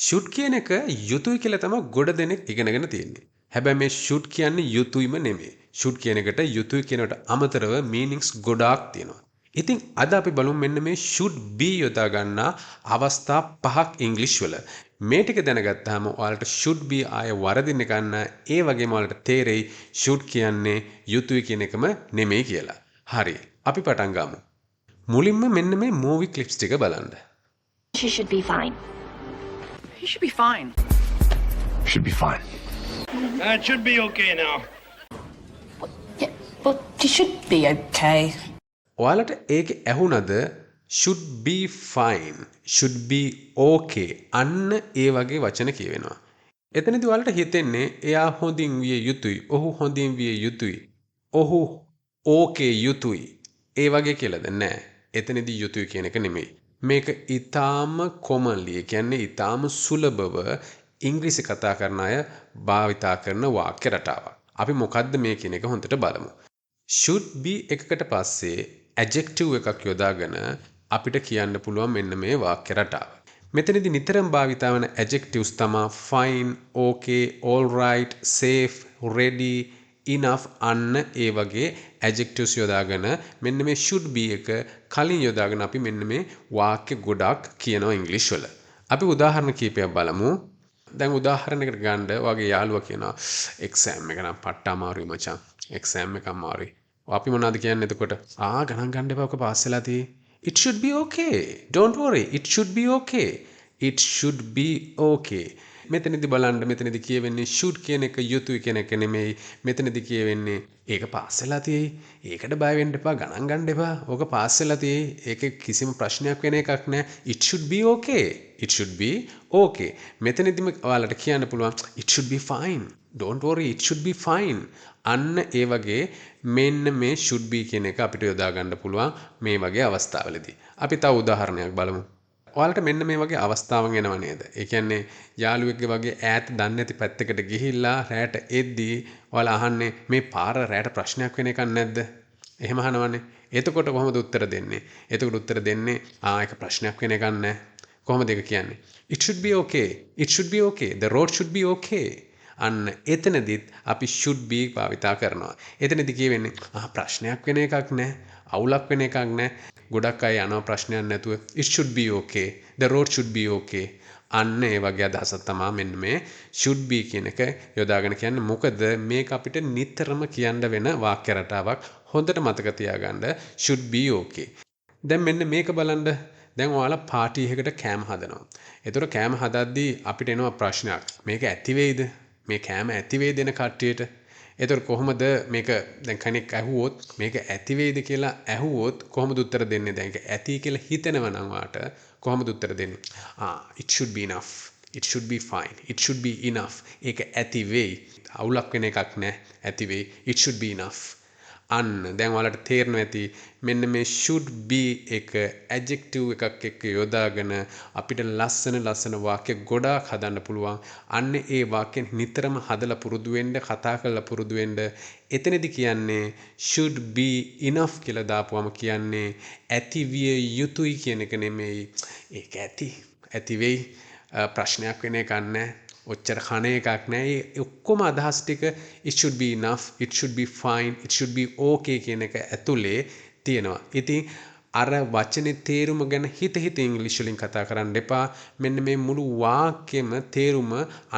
should කියන එක යුතුයි කියලා තමයි ගොඩ දෙනෙක් ඉගෙනගෙන තියෙන්නේ. හැබැයි මේ should කියන්නේ යුතුයම නෙමෙයි. should කියන එකට යුතුයි කියනකට අමතරව meanings ගොඩාක් තියෙනවා. ඉතින් අද අපි බලමු මෙන්න මේ should be යොදා ගන්නා අවස්ථා පහක් ඉංග්‍රීසි වල. මේ ටික දැනගත්තාම ඔයාලට should be ආය වරදින්න ගන්න ඒ වගේම ඔයාලට තේරෙයි should කියන්නේ යුතුයි කියන එකම නෙමෙයි කියලා. හරි. අපි පටන් ගමු. මුලින්ම මෙන්න මේ movie clips ටික බලන්න. She should be fine. He should be fine. Should be fine. It should be okay now. Yeah, well, she should be okay. ඔයාලට ඒක ඇහුණද should be fine, should be okay අන්න ඒ වගේ වචන කියවෙනවා. එතනදී ඔයාලට හිතෙන්නේ එයා හොඳින් විය යුතුයි, ඔහු හොඳින් විය යුතුයි, ඔහු okay යුතුයි ඒ වගේ කියලාද? නෑ. එතනදී යුතුයි කියන එක නෙමෙයි. මේක ඊටාම commonly, කියන්නේ ඊටාම සුලභව ඉංග්‍රීසි කතා කරන අය භාවිතා කරන වාක්‍ය රටාවක්. අපි මොකද්ද මේ කියන එක හොඳට බලමු. should be එකකට පස්සේ adjective එකක් යොදාගෙන අපිට කියන්න පුළුවන් මෙන්න මේ වාක්‍ය රටාව. මෙතනදී නිතරම භාවිතා වන adjectives තමයි fine, okay, all right, safe, ready, enough අන්න ඒ වගේ adjectives යොදාගෙන මෙන්න මේ should be එක කලින් යොදාගෙන අපි මෙන්න මේ වාක්‍ය ගොඩක් කියනවා ඉංග්‍රීසි වල. අපි උදාහරණ කීපයක් බලමු. දැන් උදාහරණයකට ගන්න ඔයගේ යාළුවා කියනවා exam එක නම් පට්ට අමාරුයි මචං. exam එක අමාරුයි. අපි මොනවද කියන්නේ එතකොට? ගණන් ගන්න එපා ඔක පාස් වෙලා තියෙයි. It should be okay. Don't worry. It should be okay. It should be okay. මෙතනදී බලන්න මෙතනදී කියවෙන්නේ should කියන එක යුතුයි කියන එක නෙමෙයි. මෙතනදී කියවෙන්නේ ඒක පාස් වෙලා තියෙයි. ඒකට බය වෙන්න එපා. ගණන් ගන්න එපා. ඕක පාස් වෙලා තියෙයි. ඒකේ කිසිම ප්‍රශ්නයක් වෙන එකක් නෑ. It should be okay. It should be okay. මෙතනදීම ඔයාලට කියන්න පුළුවන් it should be fine. Don't worry. It should be fine. අන්න ඒ වගේ මෙන්න මේ should be කියන එක අපිට යොදා ගන්න පුළුවන් මේ වගේ අවස්ථාවලදී. අපි තව උදාහරණයක් බලමු. ඔයාලට මෙන්න මේ වගේ අවස්ථාවක් එනවා නේද? ඒ කියන්නේ යාළුවෙක්ගේ වගේ ඈත දන්නේ නැති පැත්තකට ගිහිල්ලා රැට එද්දී ඔයාලා අහන්නේ මේ පාර රැට ප්‍රශ්නයක් වෙන එකක් නැද්ද? එහෙම අහනවනේ. එතකොට කොහොමද උත්තර දෙන්නේ? එතකොට උත්තර දෙන්නේ ඒක ප්‍රශ්නයක් වෙන එකක් නැහැ. කොහොමද ඒක කියන්නේ? It should be okay. It should be okay. The road should be okay. අන්න එතනදිත් අපි should be භාවිතා කරනවා. එතනදී කියවෙන්නේ ප්‍රශ්නයක් වෙන එකක් නැහැ. අවුලක් වෙන එකක් නැහැ. ගොඩක් අය යනවා ප්‍රශ්නයක් නැතුව. It should be okay. The road should be okay. අන්න ඒ වගේ අදහසක් තමයි මෙන්න මේ should be කියන එක යොදාගෙන කියන්නේ. මොකද මේක අපිට නිතරම කියන්න වෙන වාක්‍ය රටාවක්. හොඳට මතක තියාගන්න should be okay. දැන් මෙන්න මේක බලන්න. දැන් ඔයාලා පාටි එකකට කෑම හදනවා. ඒතර කෑම හදද්දී අපිට එනවා ප්‍රශ්නයක්. මේක ඇති වෙයිද? මේ කෑම ඇති වෙයිද දෙන කට්ටියට? ඒතර කොහොමද මේක දැන් කෙනෙක් ඇහුවොත් මේක ඇති වෙයිද කියලා ඇහුවොත් කොහොමද උත්තර දෙන්නේ? දැන් ඒක ඇති කියලා හිතනවා නම් වාට කොහොමද උත්තර දෙන්නේ? it should be enough. It should be fine. It should be enough. ඒක ඇති වෙයි. අවුලක් වෙන එකක් නෑ. ඇති වෙයි. It should be enough. අන්න දැන් ඔයාලට තේරෙනවා ඇති මෙන්න මේ should be එක adjective එකක් එක්ක යොදාගෙන අපිට ලස්සන වාක්‍ය ගොඩාක් හදන්න පුළුවන්. අන්න ඒ වාක්‍යෙන් නිතරම හදලා පුරුදු වෙන්න, කතා කරලා පුරුදු වෙන්න. එතනදී කියන්නේ should be enough කියලා දාපුවම කියන්නේ ඇති විය යුතුයි කියන එක නෙමෙයි. ඒක ඇති වෙයි. ප්‍රශ්නයක් වෙන එකක් නැහැ. ඔච්චර කණ එකක් නෑ. ඒ ඔක්කොම අදහස් ටික it should be enough, it should be fine, it should be okay කියන එක ඇතුලේ තියෙනවා. ඉතින් අර වචනේ තේරුම ගැන හිත ඉංග්‍රීසි වලින් කතා කරන්න එපා. මෙන්න මේ මුළු වාක්‍යෙම තේරුම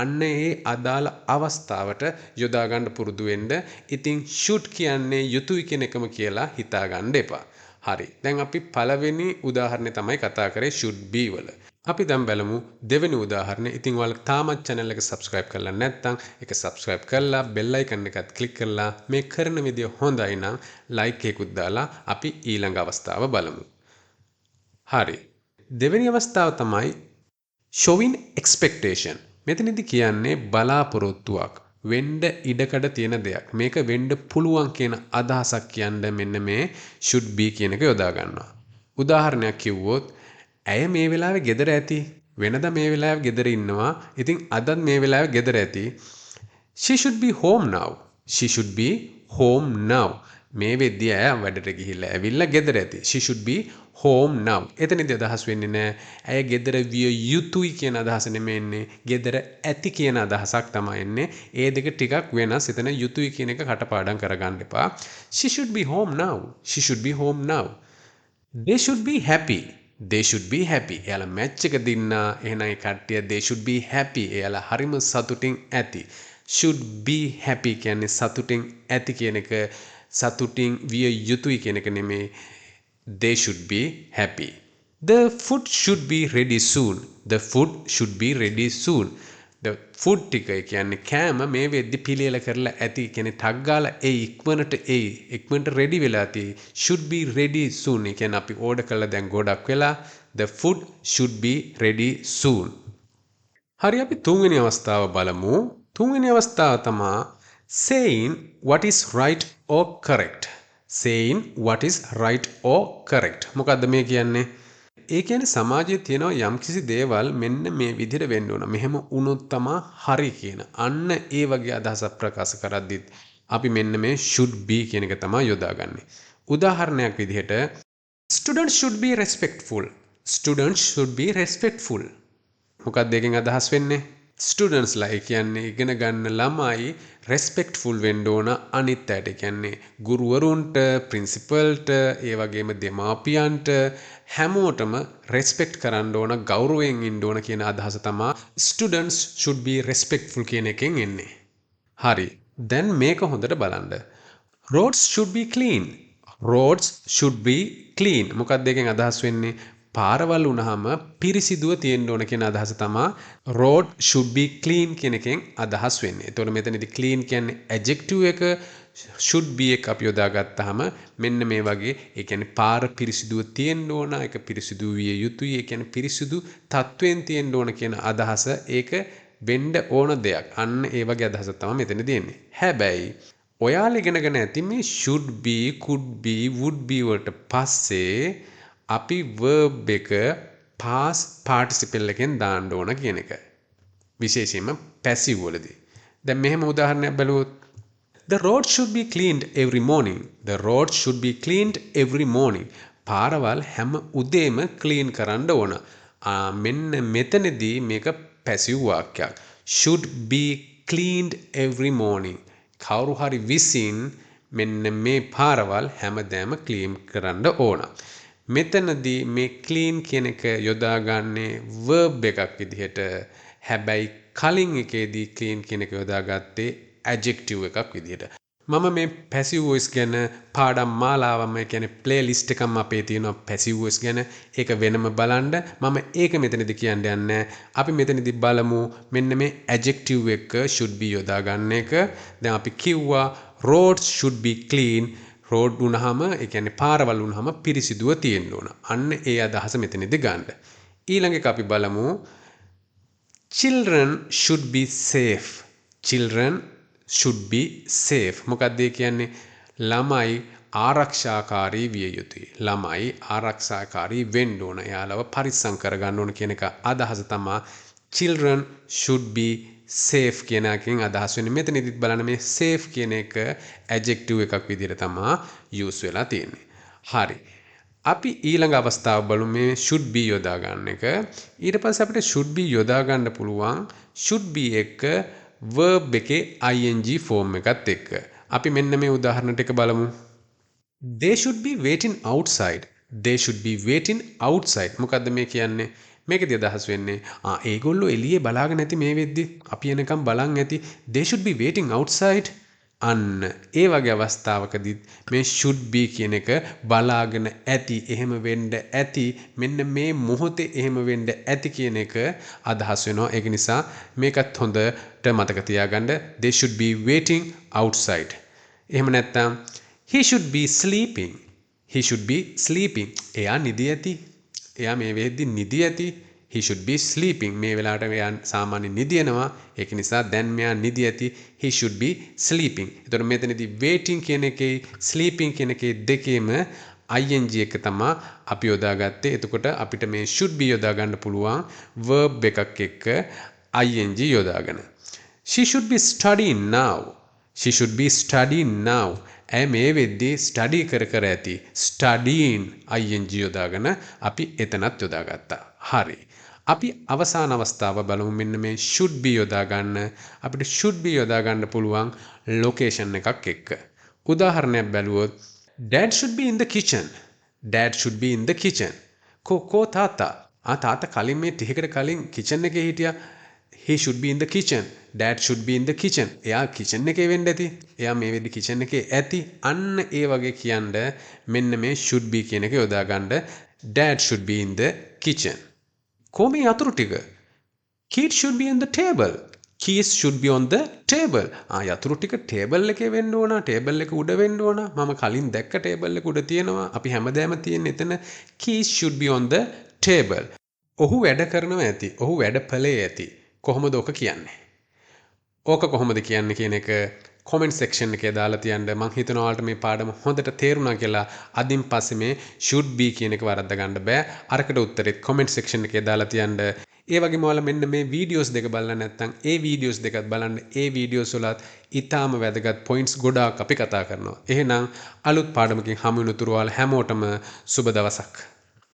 අන්න ඒ අදාළ අවස්ථාවට යොදා ගන්න පුරුදු වෙන්න. ඉතින් should කියන්නේ යුතුයි කියන එකම කියලා හිතා ගන්න එපා. හරි. දැන් අපි පළවෙනි උදාහරණය තමයි කතා කරේ should be වල. අපි දැන් බලමු දෙවෙනි උදාහරණය. ඉතින් ඔයාලා තාමත් channel එක subscribe කරලා නැත්නම් ඒක subscribe කරලා bell icon එකත් click කරලා මේ කරන විදිය හොඳයි නම් like එකකුත් දාලා අපි ඊළඟ අවස්ථාව බලමු. හරි. දෙවෙනි අවස්ථාව තමයි showing expectation. මෙතනදී කියන්නේ බලාපොරොත්තුවක්. වෙන්න ඉඩකඩ තියෙන දෙයක්. මේක වෙන්න පුළුවන් කියන අදහසක් කියන්න මෙන්න මේ should be කියන එක යොදා ගන්නවා. උදාහරණයක් කිව්වොත් ඇය මේ වෙලාවේ ගෙදර ඇති. වෙනදා මේ වෙලාවේ ගෙදර ඉන්නවා. ඉතින් අදත් මේ වෙලාවේ ගෙදර ඇති. She should be home now. She should be home now. මේ වෙද්දී ඇය වැඩට ගිහිල්ලා ඇවිල්ලා ගෙදර ඇති. She should be home now. එතනදී අදහස් වෙන්නේ නැහැ. ඇය ගෙදර විය යුතුයි කියන අදහස නෙමෙයි එන්නේ. ගෙදර ඇති කියන අදහසක් තමයි එන්නේ. ඒ දෙක ටිකක් වෙනස්. එතන යුතුයි කියන එක කටපාඩම් කරගන්න එපා. She should be home now. She should be home now. They should be happy. They should be happy. එයාලා මැච් එක දින්නා. එහෙනම් ඒ කට්ටිය they should be happy. එයාලා හරිම සතුටින් ඇති. should be happy කියන්නේ සතුටින් ඇති කියන එක සතුටින් විය යුතුයි කියන එක නෙමෙයි. They should be happy. The food should be ready soon. The food should be ready soon. The food ටික කියන්නේ කෑම මේ වෙද්දි පිළියෙල කරලා ඇති කියන්නේ ටක් ගාලා ඉක්මනට ready වෙලා තියෙයි. should be ready soon. ඒ කියන්නේ අපි order කළා දැන් ගොඩක් වෙලා. The food should be ready soon. හරි අපි තුන්වෙනි අවස්ථාව බලමු. තුන්වෙනි අවස්ථාව තමයි saying what is right or correct. saying what is right or correct. මොකද්ද මේ කියන්නේ? ඒ කියන්නේ සමාජයේ තියෙන යම්කිසි දේවල් මෙන්න මේ විදිහට වෙන්න ඕන. මෙහෙම වුණොත් තමයි හරි කියන. අන්න ඒ වගේ අදහසක් ප්‍රකාශ කරද්දිත් අපි මෙන්න මේ should be කියන එක තමයි යොදාගන්නේ. උදාහරණයක් විදිහට students should be respectful. Students should be respectful. මොකක්ද ඒකෙන් අදහස් වෙන්නේ? ස්ටුඩන්ට්ස් ලා කියන්නේ ඉගෙන ගන්න ළමයි රෙස්පෙක්ට්ෆුල් වෙන්න ඕන අනිත් අයට. කියන්නේ ගුරුවරුන්ට, ප්‍රින්සිපල්ට, ඒ වගේම දෙමාපියන්ට හැමෝටම රෙස්පෙක්ට් කරන්න ඕන, ගෞරවයෙන් ඉන්න ඕන කියන අදහස තමයි students should be respectful කියන එකෙන් එන්නේ. හරි. දැන් මේක හොඳට බලන්න. roads should be clean. roads should be clean. මොකක්ද ඒකෙන් අදහස් වෙන්නේ? පාරවල් වුණාම පිරිසිදුව තියෙන්න ඕන කියන අදහස තමයි road should be clean කියන එකෙන් අදහස් වෙන්නේ. එතකොට මෙතනදී clean කියන්නේ adjective එක, should be එක අපි යොදාගත්තාම මෙන්න මේ වගේ ඒ කියන්නේ පාර පිරිසිදුව තියෙන්න ඕන, ඒක පිරිසිදු විය යුතුයි, ඒ කියන්නේ පිරිසිදු තත්වෙන් තියෙන්න ඕන කියන අදහස ඒක වෙන්න ඕන දෙයක්. අන්න ඒ වගේ අදහසක් තමයි මෙතනදී එන්නේ. හැබැයි ඔයාලා ඉගෙනගෙන ඇති මේ should be, could be, would be වලට පස්සේ අපි verb එක past participle එකෙන් දාන්න ඕන කියන එක. විශේෂයෙන්ම passive වලදී. දැන් මෙහෙම උදාහරණයක් බලුවොත් the road should be cleaned every morning. The road should be cleaned every morning. පාරවල් හැම උදේම clean කරන්න ඕන. මෙන්න මෙතනදී මේක passive වාක්‍යයක්. should be cleaned every morning. කවුරු හරි විසින් මෙන්න මේ පාරවල් හැමදාම clean කරන්න ඕන. මෙතනදී මේ clean කියන එක යොදාගන්නේ verb එකක් විදිහට. හැබැයි කලින් එකේදී clean කියන එක යොදාගත්තේ adjective එකක් විදිහට. මම මේ passive voice ගැන පාඩම් මාලාවම කියන්නේ playlist එකම අපේ තියෙනවා passive voice ගැන. ඒක වෙනම බලන්න. මම ඒක මෙතනදී කියන්න යන්නේ. අපි මෙතනදී බලමු මෙන්න මේ adjective එක should be යොදාගන්න එක. දැන් අපි කිව්වා roads should be clean. road වුණාම ඒ කියන්නේ පාරවල් වුණාම පිරිසිදුව තියෙන්න ඕන. අන්න ඒ අදහස මෙතනදී ගන්න. ඊළඟ එක අපි බලමු children should be safe. children should be safe. මොකක්ද ඒ කියන්නේ? ළමයි ආරක්ෂාකාරී විය යුතුයි. ළමයි ආරක්ෂාකාරී වෙන්න ඕන. එයාලව පරිස්සම් කරගන්න ඕන කියන එක අදහස තමයි children should be safe කියන එකෙන් අදහස් වෙන්නේ. මෙතනදිත් බලන්න මේ safe කියන එක adjective එකක් විදිහට තමයි use වෙලා තියෙන්නේ. හරි. අපි ඊළඟ අවස්ථාව බලමු මේ should be යොදා ගන්න එක. ඊට පස්සේ අපිට should be යොදා ගන්න පුළුවන් should be එක verb එකේ ing form එකත් එක්ක. අපි මෙන්න මේ උදාහරණ ටික බලමු. They should be waiting outside. They should be waiting outside. මොකද්ද මේ කියන්නේ? මේකදී අදහස් වෙන්නේ ඒගොල්ලෝ එළියේ බලාගෙන ඇති මේ වෙද්දි අපි එනකම් බලන් ඇති. They should be waiting outside. අන්න ඒ වගේ අවස්ථාවකදී මේ should be කියන එක බලාගෙන ඇති, එහෙම වෙන්න ඇති, මෙන්න මේ මොහොතේ එහෙම වෙන්න ඇති කියන එක අදහස් වෙනවා. ඒක නිසා මේකත් හොඳට මතක තියාගන්න. They should be waiting outside. එහෙම නැත්නම් he should be sleeping. He should be sleeping. එයා නිදි ඇති. එයා මේ වෙද්දි නිදි ඇති. he should be sleeping. මේ වෙලාවට එයා සාමාන්‍ය නිදිනවා. ඒක නිසා දැන් මෙයා නිදි ඇති. he should be sleeping. එතකොට මෙතනදී waiting කියන එකේ sleeping කියන එකේ දෙකේම ing එක තමයි අපි යොදාගත්තේ. එතකොට අපිට මේ should be යොදා ගන්න පුළුවන් verb එකක් එක්ක ing යොදාගෙන. she should be studying now. She should be studying now. ඇය මේ වෙද්දී ස්ටඩි කර ඇති. ස්ටඩීන් ing යොදාගෙන අපි එතනත් යොදාගත්තා. හරි. අපි අවසාන අවස්ථාව බලමු මෙන්න මේ should be යොදා ගන්න. අපිට should be යොදා ගන්න පුළුවන් location එකක් එක්ක. උදාහරණයක් බැලුවොත් dad should be in the kitchen. dad should be in the kitchen. කෝ තාත්තා. තාත්තා කලින් මේ ටිකකට කලින් kitchen එකේ හිටියා. he should be in the kitchen. dad should be in the kitchen. එයා kitchen එකේ වෙන්න ඇති. එයා මේ වෙද්දි kitchen එකේ ඇති. අන්න ඒ වගේ කියන්න මෙන්න මේ should be කියන එක යොදා ගන්න. dad should be in the kitchen. කොහොමද යතුරු ටික? Keys should be on the table. Keys should be on the table. යතුරු ටික table එකේ වෙන්න ඕන. table එක උඩ වෙන්න ඕන. මම කලින් දැක්ක table එක උඩ තියෙනවා. අපි හැමදාම තියෙන එතන keys should be on the table. ඔහු වැඩ කරනවා ඇති. ඔහු වැඩ පළේ ඇති. කොහොමද ඔක කියන්නේ? ඕක කොහොමද කියන්නේ කියන එක comment section එකේ දාලා තියන්න. මම හිතනවා ඔයාලට මේ පාඩම හොඳට තේරුණා කියලා. අදින් පස්සේ මේ should be කියන එක වරද්ද ගන්න බෑ. අරකට උත්තරෙත් comment section එකේ දාලා තියන්න. ඒ වගේම ඔයාලා මෙන්න මේ වීඩියෝස් දෙක බලලා නැත්නම් ඒ වීඩියෝස් දෙකත් බලන්න. ඒ වීඩියෝස් වලත් ඊටාම වැදගත් points ගොඩාක් අපි කතා කරනවා. එහෙනම් අලුත් පාඩමකින් හමු වෙන තුරු ඔයාලා හැමෝටම සුබ දවසක්.